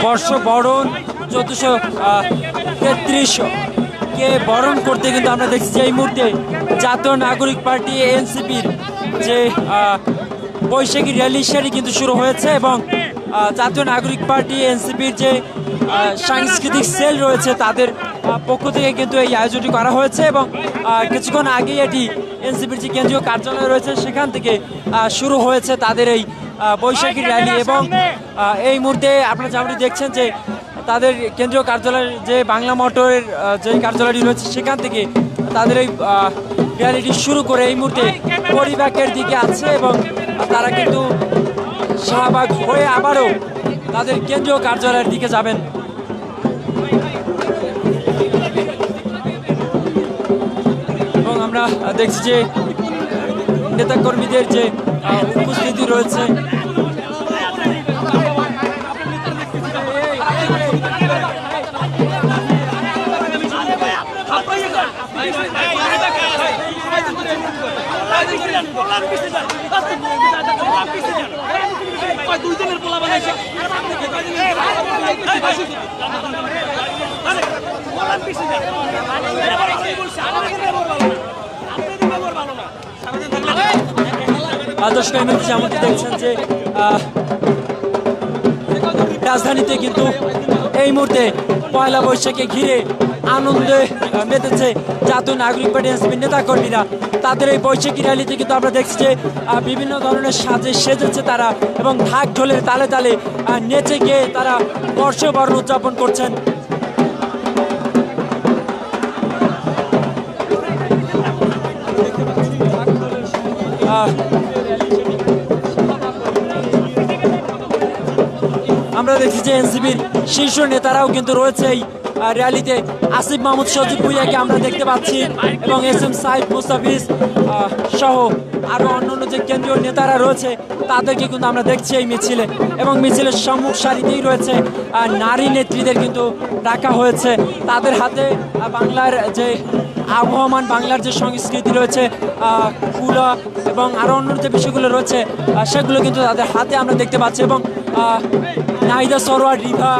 বর্ষবরণ 1433 কে বরণ করতে কিন্তু আমরা দেখছি যে এই মুহূর্তে জাতীয় নাগরিক পার্টি এনসিপির যে বৈশাখী র্যালি সেটি কিন্তু শুরু হয়েছে এবং জাতীয় নাগরিক পার্টি এনসিপির যে সাংস্কৃতিক সেল রয়েছে তাদের পক্ষ থেকে কিন্তু এই আয়োজনটি করা হয়েছে এবং কিছুক্ষণ আগেই এটি এনসিপির যে কেন্দ্রীয় কার্যালয় রয়েছে সেখান থেকে শুরু হয়েছে তাদের এই বৈশাখী র্যালি এবং এই মুহূর্তে আপনারা যেমনটি দেখছেন যে তাদের কেন্দ্রীয় কার্যালয়ের যে বাংলা মোটরের যে কার্যালয়টি রয়েছে সেখান থেকে তাদের এই র্যালিটি শুরু করে এই মুহূর্তে পরিবাকের দিকে আছে এবং তারা কিন্তু শাহবাগ হয়ে আবারও তাদের কেন্দ্রীয় কার্যালয়ের দিকে যাবেন। এবং আমরা দেখছি যে নেতাকর্মীদের যে উপস্থিতি রয়েছে দর্শক যেমনটি দেখছেন যে রাজধানীতে কিন্তু এই মুহূর্তে পয়লা বৈশাখে ঘিরে আনন্দে মেতেছে জাতীয় নাগরিক পার্টি এনসিপির নেতাকর্মীরা। তাদের এই বৈশাখী র্যালিতে কিন্তু আমরা দেখছি যে বিভিন্ন ধরনের সাজে সেজেছে তারা এবং ঢাক ঢোলের তালে তালে নেচে গিয়ে তারা বর্ষবরণ উদযাপন করছেন। আমরা দেখছি যে এনসিপির শীর্ষ নেতারাও কিন্তু রয়েছে এই র্যালিতে। আসিফ মাহমুদ সজীব ভুঁইয়াকে আমরা দেখতে পাচ্ছি এবং এস এম সাইদ মুস্তাফিজ সহ আরও অন্যান্য যে কেন্দ্রীয় নেতারা রয়েছে তাদেরকে কিন্তু আমরা দেখছি এই মিছিলে এবং মিছিলের সম্মুখ সারিতেই রয়েছে নারী নেত্রীদের কিন্তু রাখা হয়েছে। তাদের হাতে বাংলার যে আবহমান বাংলার যে সংস্কৃতি রয়েছে কুলা এবং আরও অন্য যে বিষয়গুলো রয়েছে সেগুলো কিন্তু তাদের হাতে আমরা দেখতে পাচ্ছি এবং নাহিদা সরোয়ার রিভা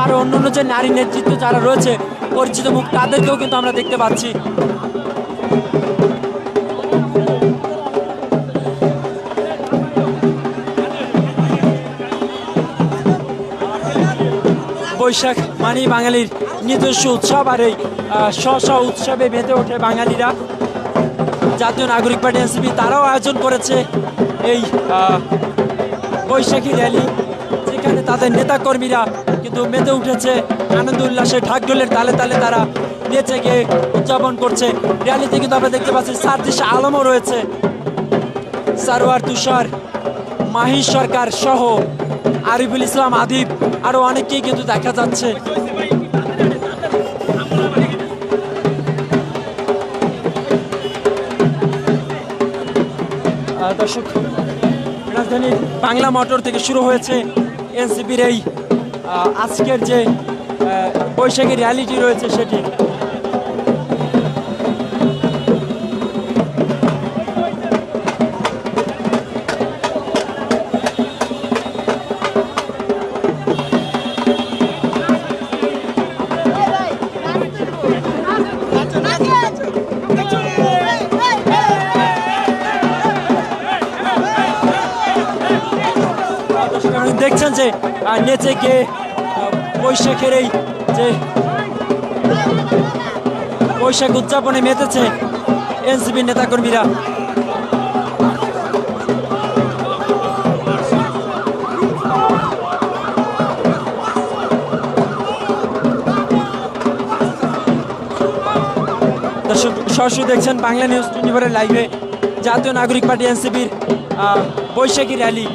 আরও অন্যান্য যে নারী নেতৃত্ব যারা রয়েছে পরিচিত মুখ তাদেরকেও কিন্তু আমরা দেখতে পাচ্ছি। বৈশাখ মানেই বাঙালির নিজস্ব উৎসব আর এই স্ব উৎসবে মেতে ওঠে বাঙালিরা। জাতীয় নাগরিক পার্টি এনসিপি তারাও আয়োজন করেছে এই বৈশাখী র্যালি, যেখানে তাদের নেতাকর্মীরা কিন্তু মেতে উঠেছে আনন্দ উল্লাসে ঢাক ঢোলের তালে তালে তারা নেচে গিয়ে উদযাপন করছে। র্যালিতে কিন্তু আমরা দেখতে পাচ্ছি সার্জিস আলমও রয়েছে, সারোয়ার তুষার, মাহি সরকার সহ আরিফুল ইসলাম আদিব আরও অনেককেই কিন্তু দেখা যাচ্ছে। দর্শক রাজধানীর বাংলা মোটর থেকে শুরু হয়েছে এনসিপির এই আজকের যে বৈশাখী র্যালিটি রয়েছে সেটি। দেখছেন যে নেচে গিয়ে বৈশাখের এই যে বৈশাখ উদযাপনে মেতেছে এনসিপির নেতাকর্মীরা। দর্শক সরাসরি দেখছেন বাংলা নিউজ 24-এর লাইভে জাতীয় নাগরিক পার্টি এনসিপির বৈশাখী র্যালি